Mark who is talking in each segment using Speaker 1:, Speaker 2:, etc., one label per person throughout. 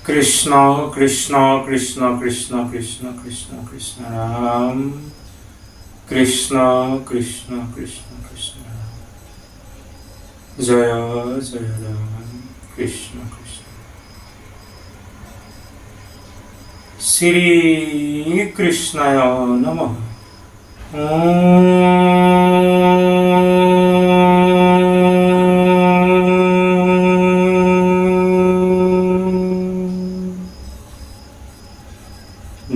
Speaker 1: कृष्ण कृष्ण कृष्ण कृष्ण कृष्ण कृष्ण कृष्ण राम कृष्ण कृष्ण कृष्ण कृष्ण राम जय जय राम कृष्ण कृष्ण श्री कृष्णाय नमः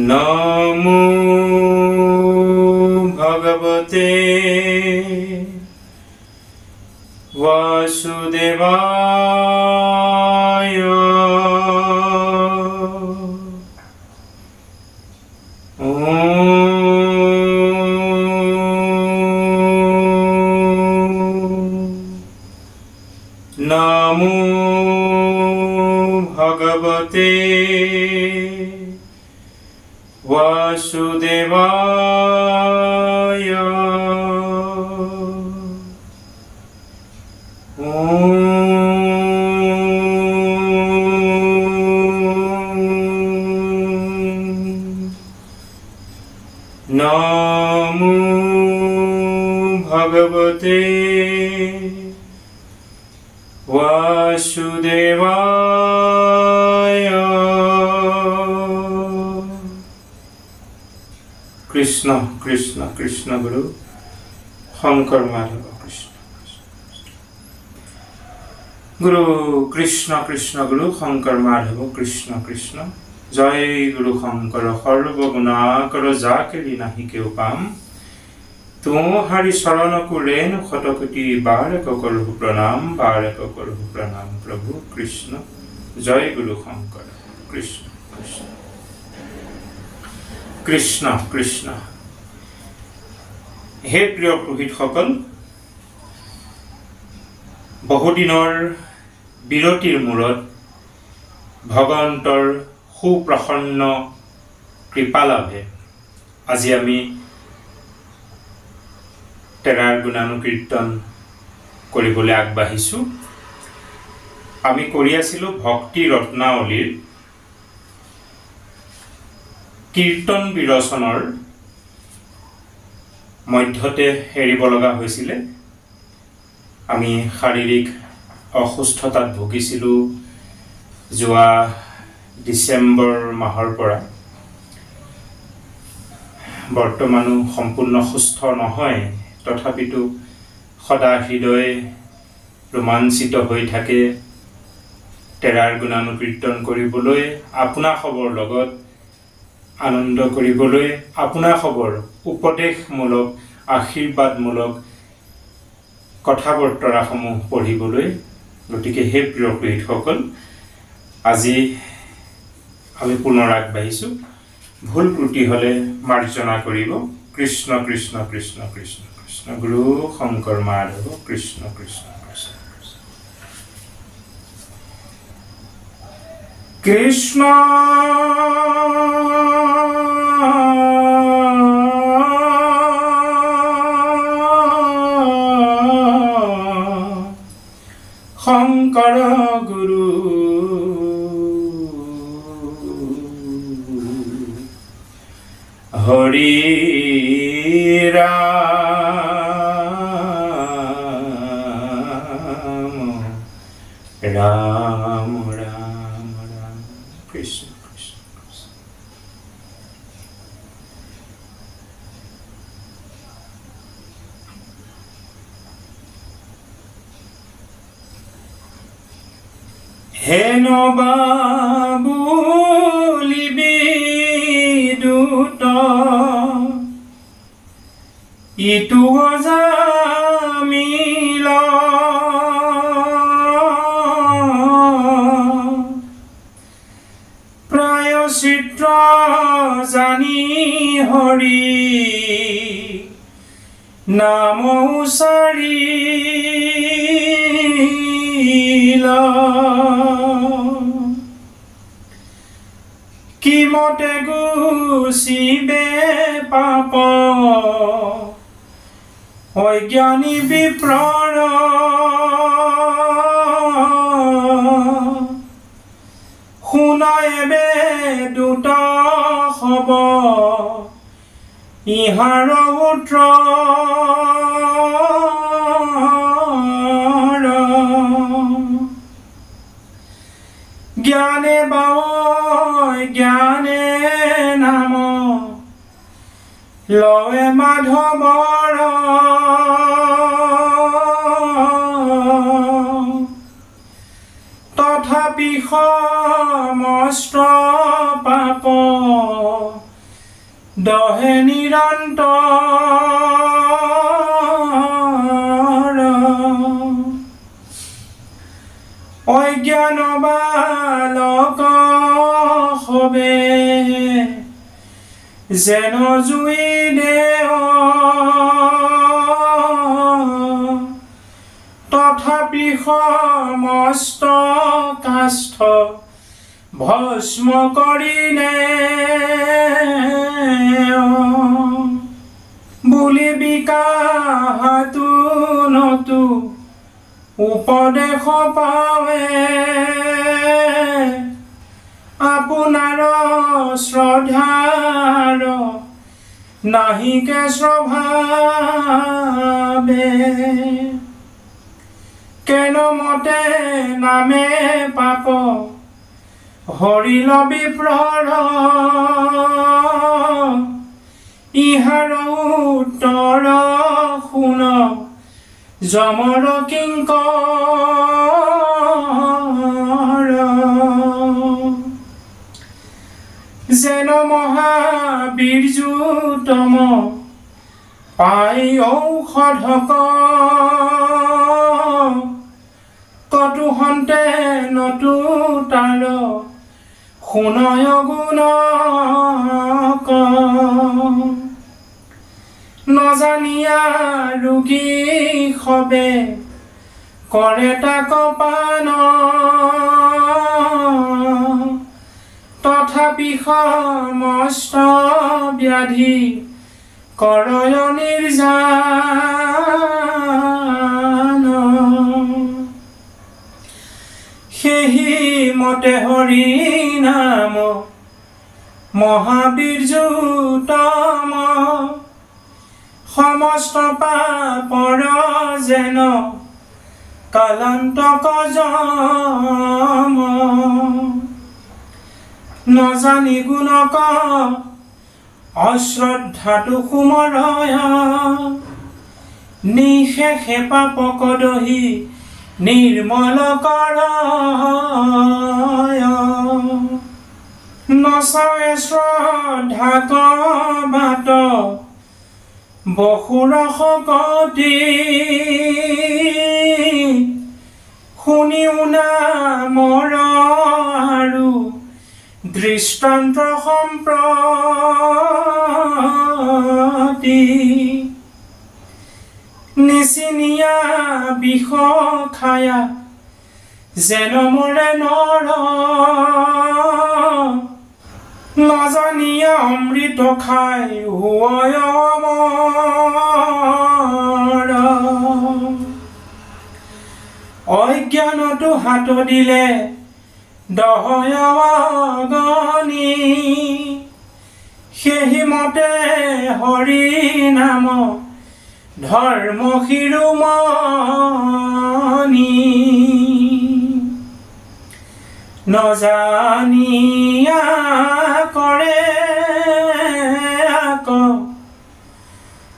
Speaker 1: नमो भगवते वासुदेवाय नमो भगवते वासुदेवाय नमो भगवते वासुदेवाय कृष्ण कृष्ण कृष्ण गुरु शंकर माधव कृष्ण गुरु कृष्ण कृष्ण गुरु शंकर माधव कृष्ण कृष्ण जय गुरु शंकर सर्वगुणाकर जाके नाही केउ पाम तुम्हारी शरण को रेण शतकोटि बारक करहु प्रणाम प्रभु कृष्ण जय गुरु शंकर कृष्ण कृष्ण कृष्ण कृष्ण हे प्रिय पुरोहित सकल बहुदिনৰ বিৰতিৰ মূৰত ভগৱন্তৰ সুপ্ৰসন্ন কৃপা লাভে আজি আমি তেৰাৰ গুণানুকীৰ্তন কৰিবলৈ আগবাঢ়িছো। আমি কৰি আছিলো ভক্তি ৰত্নাৱলীৰ কীৰ্তন বিৰচনৰ মধ্যতে এৰিব লগা হৈছিলে। আমি শাৰীৰিক অসুস্থতাত ভুগিছিলো যোৱা ডিসেম্বৰ মাহৰ পৰা। বৰ্তমানো সম্পূৰ্ণ সুস্থ নহয়, তথাপিতো সদা হৃদয় ৰোমাঞ্চিত হৈ থাকে তেৰাৰ গুণানুকীৰ্তন কৰিবলৈ, আপোনাসৱৰ লগত আনন্দ কৰিবলৈ, আপোনাসৱৰ উপদেশমূলক আশীৰ্বাদমূলক কথা বৰ্তৰাসমূহ পঢ়িবলৈ। গতিকে হে প্ৰিয় পুৰোহিতসকল, আজি আমি পুনৰ আগবাঢ়িছো। ভুল ত্ৰুটি হলে মাৰ্জনা কৰিব। কৃষ্ণ কৃষ্ণ কৃষ্ণ কৃষ্ণ কৃষ্ণ গুৰু শংকৰ মাধৱ কৃষ্ণ কৃষ্ণ কৃষ্ণ কৃষ্ণ শংকৰ গুৰু হৰি ৰাম ৰাম ৰাম ৰাম কৃষ্ণ কৃষ্ণ কৃষ্ণ। হেন বাবুলি বিদুত ইটো অজামিল প্ৰায়চিত্ৰ জানি হৰি নাম উচাৰিল কিমতে গুচিবে পাপ অজ্ঞানী বিপ্ৰৰ শুনাই ইহাৰ পুত্ৰ জ্ঞানে বায় জ্ঞানে নাম লয় মাধৱৰ তথাপি সমস্ত পাপ দহে নিৰন্তৰ অজ্ঞান বালক হবে যেন জুই দেহ তথাপি সমস্ত কাষ্ঠ ভস্ম কৰিলে বুলি বিকাহাতু নতু উপদেশ পাৱে আপোনাৰ শ্ৰদ্ধাৰ নাহিকে স্বভাৱে কেন মতে নামে পাপ হৰিল বিপ্ৰৰ ইহাৰ উত্তৰ শুন যমৰ কিংকৰ যেন মহাবীৰ্যুতম পাই ঔষধক কটু হন্তে নতু তাৰ শুনয় গুণক নজানিয়া ৰোগী হবে কৰে তাক পান তথাপি সমস্ত ব্যাধি কৰয় নিৰ্জান সেহি মতে হৰি নাম মহাবীৰ্যুতম সমস্ত পাপৰ যেন কালান্তক যম নজানি গুণক অশ্ৰদ্ধাতু সুমৰয় নিশেষে পাপক দহি নিৰ্মল কৰয় নচাৱে শ্ৰদ্ধাক বাট বসুৰ শকতি শুনিও নামৰ আৰু দৃষ্টান্ত সম্প্ৰতি নিচিনিয়া বিষ খায়া যেন মৰে নৰ নজানিয়া অমৃত খাই হুয় অমৰ অজ্ঞানতো হাত দিলে দহয় অগণি সেহি মতে হৰি নাম ধৰ্ম শিৰোমণি নজানিয়া কৰে আক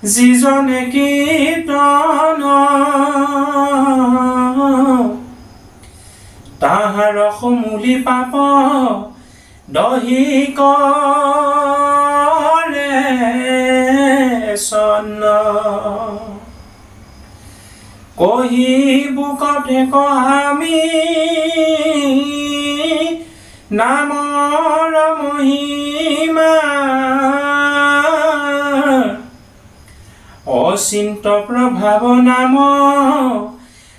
Speaker 1: যিজনে কীৰ্তন তাহাৰ সমূলি পাপ দহি কৰে চন্ন কহিবু কঠে কহামি নামৰ মহিমা অচিন্ত প্ৰভাৱ নাম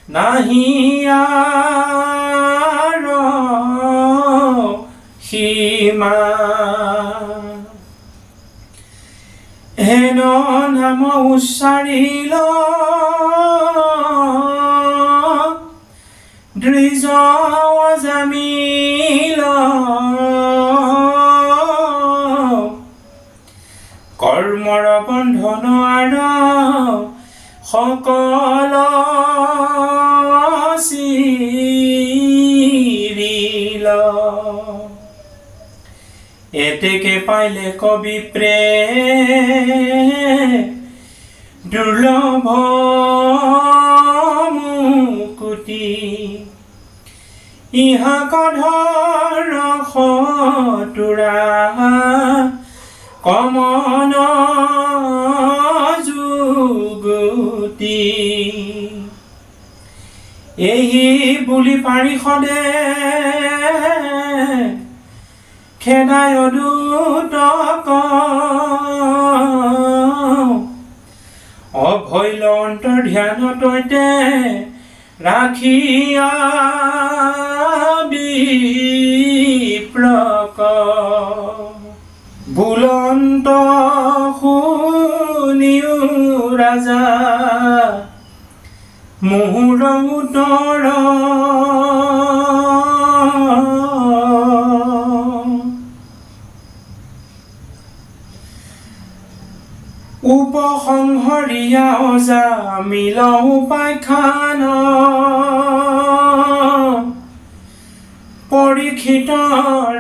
Speaker 1: নাহিয়াৰ সীমা হেন নাম উচ্চাৰিল দ্বিজ জামিল কৰ্মৰ নোৱাৰ সকল চিৰিল এতেকে পাইলে কবি প্ৰেম দুৰ্লভ মুকুতি ইহা কধৰ খতুৰা কমন যুগুতি এই বুলি পাৰিষদে খেদায় দুতক অভৈল অন্তৰ ধ্যান তৈতে ৰাখিয়া বিপ্ৰক বুলন্ত শুনিও ৰাজা মুহুৰ উত্তৰ উপসংহৰীয়া অজা মিল উপাখ্যান পৰীক্ষিত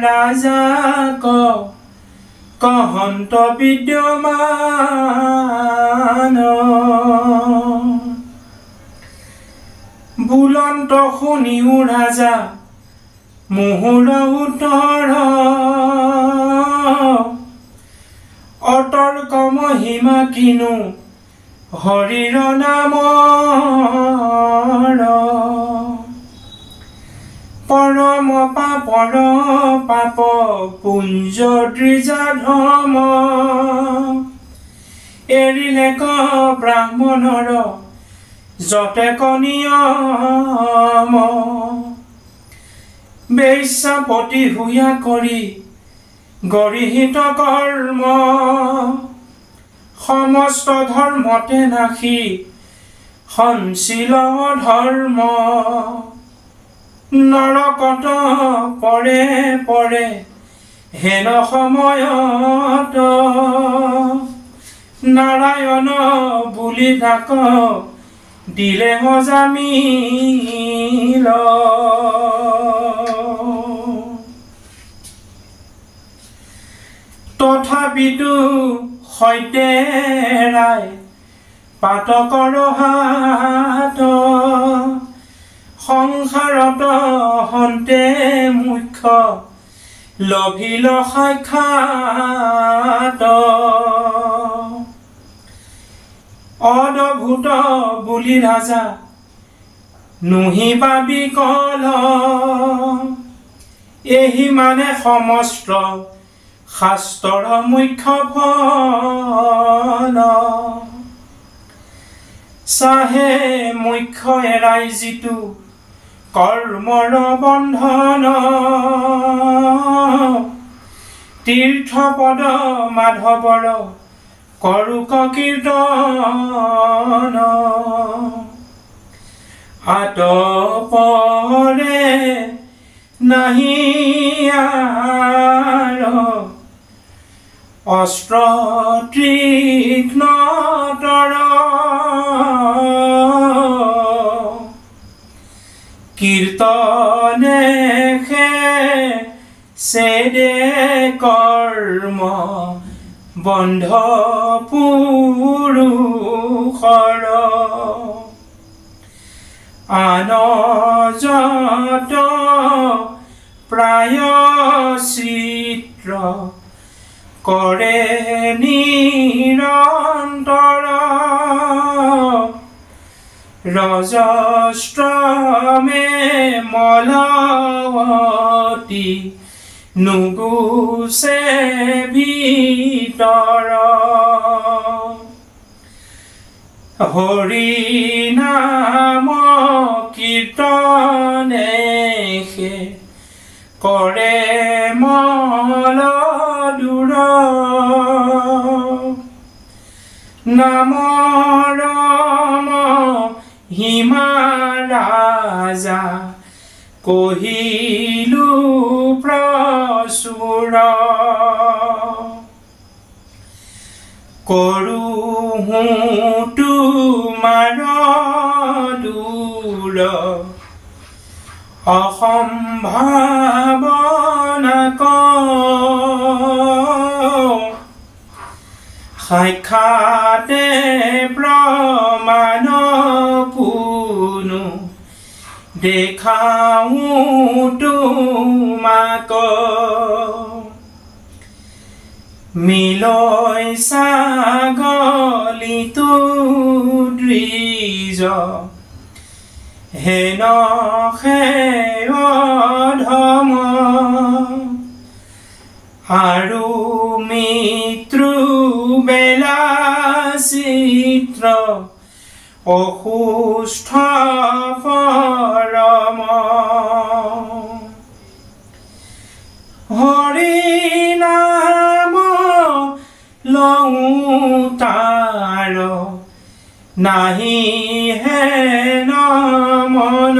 Speaker 1: ৰাজাক কহন্ত বিদ্যমান বুলন্ত শুনিও ৰাজা মুহুৰ উত্তৰ অতৰ্ক মহিমা কিনো হৰিৰ নামৰ পৰম পাপৰ পাপ পুঞ্জ দ্বিজাধম এৰিলে ক ব্ৰাহ্মণৰ যতেক নিয়ম বেশ্যাপতি হুয়া কৰি গৰিহিত কৰ্ম সমস্ত ধৰ্মতে নাশী সঞ্চিল ধৰ্ম নৰকত পৰে পৰে হেন সময়ত নাৰায়ণ বুলি ডাক দিলে অজামিল তথাপিতো সৈতে ৰায় পাতকৰ হাত সংসাৰত হন্তে মুখ্য লভিল সাক্ষাৎ অদ্ভুত বুলি ৰাজা নুহি পাবি কল এহি মানে সমস্ত শাস্ত্ৰৰ মুখ্য ফল চাহে মুখ্য এৰাই যিটো কৰ্মৰ বন্ধন তীৰ্থপদ মাধৱৰ কৰোক কীৰ্তন আতপৰে নাহি অস্ত্ৰ তীক্ষ্ণতৰ কীৰ্তনে সেদে কৰ্ম বন্ধ পুৰুষৰ আনজত প্ৰায়শ্চিত্ৰ কৰে নিৰন্তৰ ৰজস্ত্ৰমে মলৱতী নুগুছে ভিতৰ হৰি নাম কীৰ্তনে কৰে মল দূৰ নামৰ হিমা ৰাজা কহিলু প্ৰচুৰ কৰো তোমাৰ দূৰ অসম্ভাৱনা সাক্ষাতে প্ৰমাণ পুনু দেখাও তোমাক মিলৈ ছাগলীটো দ্ৰিজ হেন অধম আৰু মৃত্যু বেলা চিত্ৰ অসুস্থ পৰম হৰি নাম লওঁ তাৰ নাহি হেন মন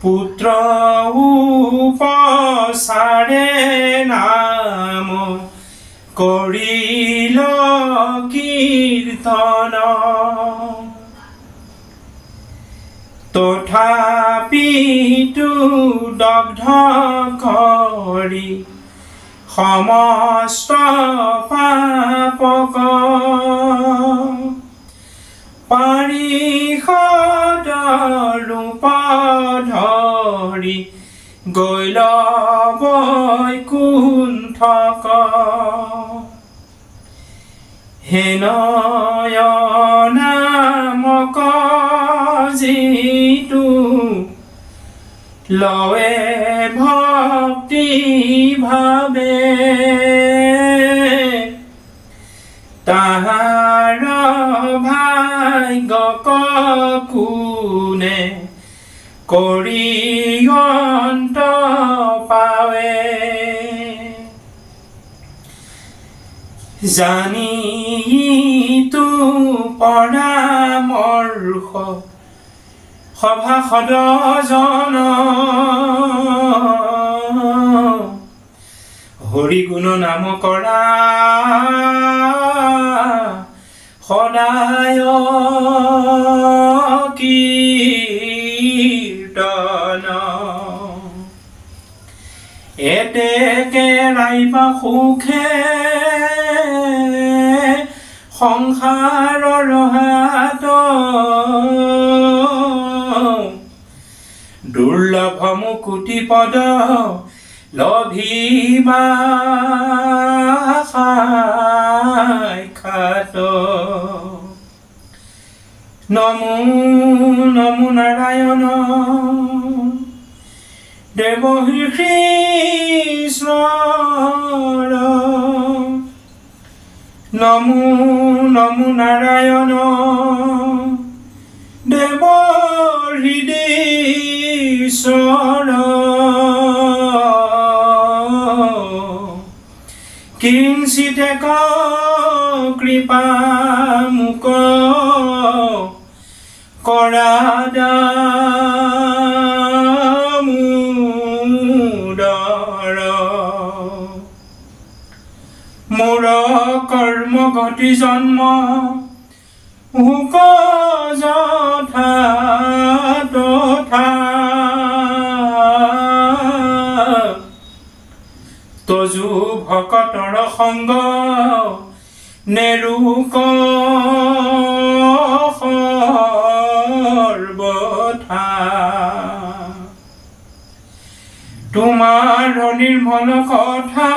Speaker 1: পুত্ৰ উপচাৰে নাম কৰিল কীৰ্তন তথাপিতো দগ্ধ কৰি সমস্ত পাপক পাৰিষদ ৰূপ ধৰি গৈল বৈকুণ্ঠক হেন নামক যিটো লয়ে ভক্তি ভাবে তাহাৰ ভাগ্য কোনে কৰি অন্ত পাৱে জানি তো পৰামৰ্শ সভাসদ জন হৰি গুণ নাম কৰা সদায় কীৰ্তন এতেকে ৰাইবা সুখে সংসাৰৰ হাত দুৰ্লভ মুকুতি পদ লভিবা সাক্ষাৎ নমো নমো নাৰায়ণ দেৱ কৃষ্ণ নমো নমো নাৰায়ণ দেৱ হৃদীশ্বৰ কিঞ্চিতে কৃপা মুক কৰা দামোদৰ মোৰ কৰ্ম গতি জন্ম হুক যথা তথা তজু ভকতৰ সংগ নেৰুক সৰ্বথা তোমাৰ নিৰ্মল কথা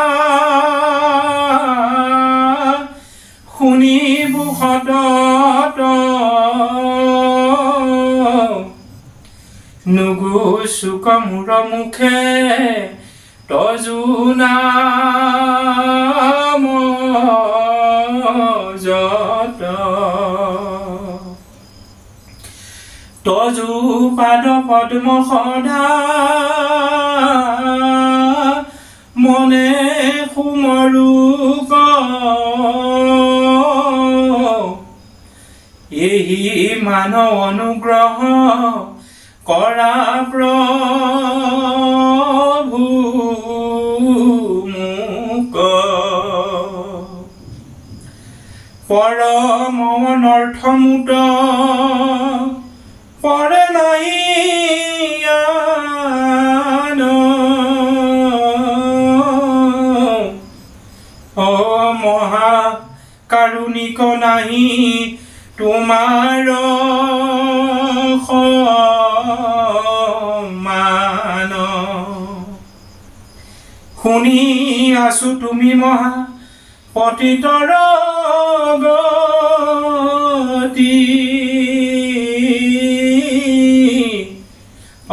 Speaker 1: শুনিবো সতত নুগুচুক মোৰ মুখে তজু নাম যত তজু পাদ পদ্ম সদা মনে সুমৰুক এহি মানৱ অনুগ্ৰহ কৰা প্ৰভু মোক পৰম অনৰ্থমুত পৰে নাহি আন। অ মহা কাৰুণিক নাহি তোমাৰ সমান। শুনি আছো তুমি মহা পতিতৰ গতি,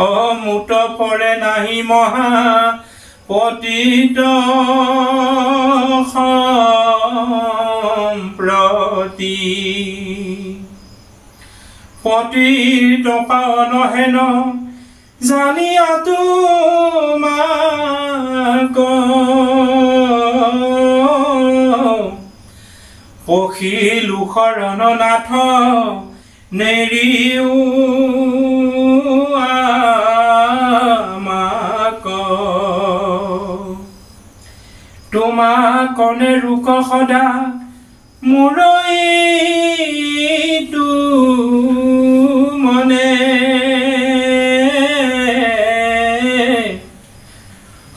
Speaker 1: অমুত পৰে নাহি মহা পতিত সম্প্ৰতি। পতিত পাৱন হেন জানিয়া তোমাক, পখিলো শৰণ নাথ নেৰিও আমাক। তোমাক নেৰোক সদা মুৰৈটো মনে,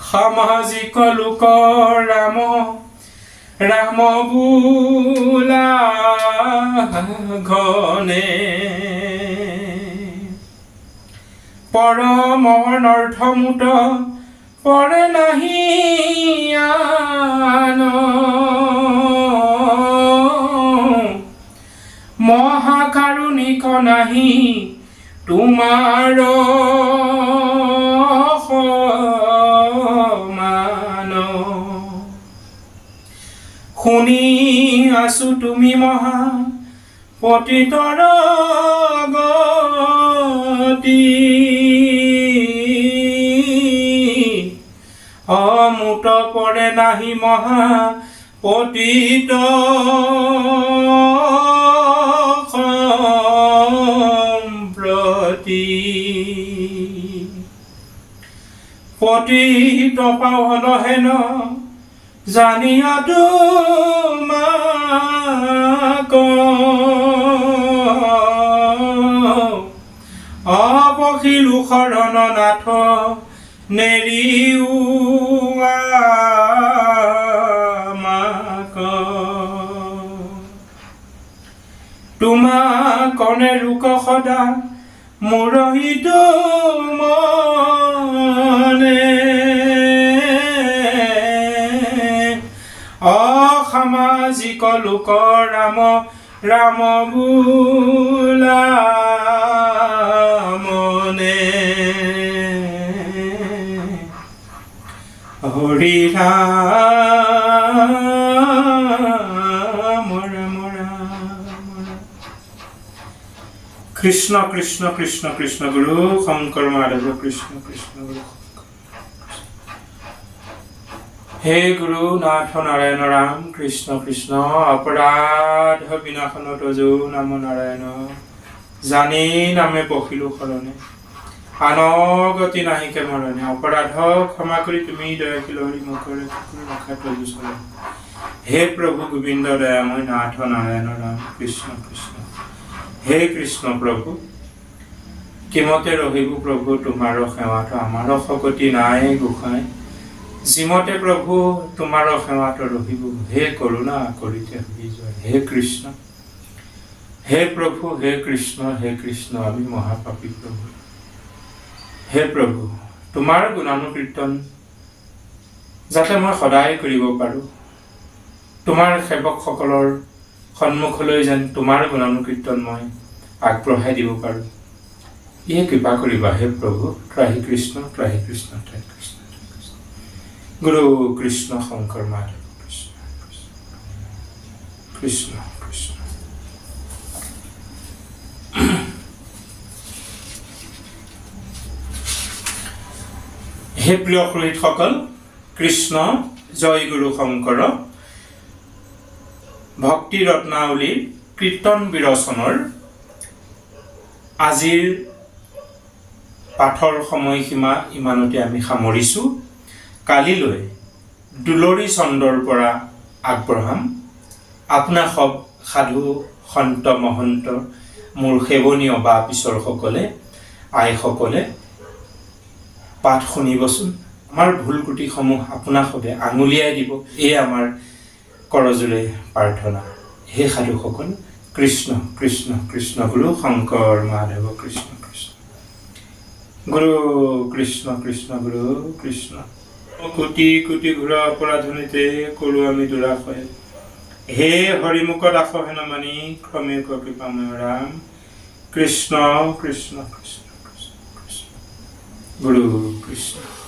Speaker 1: সামাজিক লোক ৰাম ৰাম বোলা ঘনে। পৰম অনৰ্থমুত পৰে নাহি আন। মহাকাৰুণিক নাহি তোমাৰ সমান। শুনি আছো তুমি মহা পতিতৰ গতি, অমুত পৰে নাহি মহা পতিত সম্প্ৰতি। পতিত পাৱন হেন জানিয়া তোমাক, অপখিলো শৰণ নাথ নেৰিও আমাক। তোমাক নেৰোক সদা মুৰহিতো মনে, অসামাজিক লোক ৰাম ৰাম বোলা মনে। হৰি ৰাম ৰাম ৰাম। কৃষ্ণ কৃষ্ণ কৃষ্ণ কৃষ্ণ গুৰু শংকৰ মাধৱ কৃষ্ণ কৃষ্ণ গুৰু। হে গুৰু নাথ নাৰায়ণ ৰাম কৃষ্ণ কৃষ্ণ। অপৰাধ বিনাশন তজো নাম নাৰায়ণ, জানি নামে পখিলো শৰণে আনগতি নাহিকে মৰণে। অপৰাধ ক্ষমা কৰি তুমি দয়াশীল হৰি মুখৰে ৰক্ষা তজু চৰণ। হে প্ৰভু গোবিন্দ দয়াময় নাথ নাৰায়ণ ৰাম কৃষ্ণ কৃষ্ণ। হে কৃষ্ণ প্ৰভু কিমতে ৰহিব প্ৰভু তোমাৰ সেৱাত, আমাৰ শকতি নাই গোসাঁই। যিমতে প্ৰভু তোমাৰ সেৱাত ৰহিব, হে কৰোণা কৰিতে হৈ যায়। হে কৃষ্ণ, হে প্ৰভু, হে কৃষ্ণ, হে কৃষ্ণ, আমি মহাপাপী প্ৰভু। হে প্ৰভু তোমাৰ গুণানুকীৰ্তন যাতে মই সদায় কৰিব পাৰোঁ, তোমাৰ সেৱকসকলৰ সন্মুখলৈ যেন তোমাৰ গুণানুকীৰ্তন মই আগবঢ়াই দিব পাৰোঁ, ইয়ে কৃপা কৰিবা হে প্ৰভু। ত্ৰাহি কৃষ্ণ, ত্ৰাহি কৃষ্ণ, ত্ৰাহি কৃষ্ণ। গুৰু কৃষ্ণ শংকৰ মাধৱ কৃষ্ণ কৃষ্ণ কৃষ্ণ। হে প্ৰিয় পুৰোহিতসকল, কৃষ্ণ জয় গুৰু শংকৰ। ভক্তি ৰত্নাৱলীৰ কীৰ্তন বিৰচনৰ আজিৰ পাঠৰ সময়সীমা ইমানতে আমি সামৰিছোঁ। কালিলৈ দুলৰী চন্দৰ পৰা আগবঢ়াম। আপোনাক সাধু সন্ত মহন্ত মোৰ সেৱনীয় বা পিছৰ সকলে আইসকলে পাঠ শুনিবচোন আমাৰ ভুল ত্ৰুটিসমূহ আপোনাসবে আঙুলিয়াই দিব এই আমাৰ কৰজোৰে প্ৰাৰ্থনা হে সাধুসকল কৃষ্ণ কৃষ্ণ কৃষ্ণ গুৰু শংকৰ মাধৱ কৃষ্ণ কৃষ্ণ গুৰু কৃষ্ণ কৃষ্ণ গুৰু কৃষ্ণ কোটি কোটি ঘোৰা অপৰাধনীতে কৰো আমি দুৰাশয় হে হৰিমুখত আসহেন মানি ক্ৰমে কৃপাময় ৰাম কৃষ্ণ কৃষ্ণ কৃষ্ণ কৃষ্ণ কৃষ্ণ গুৰু কৃষ্ণ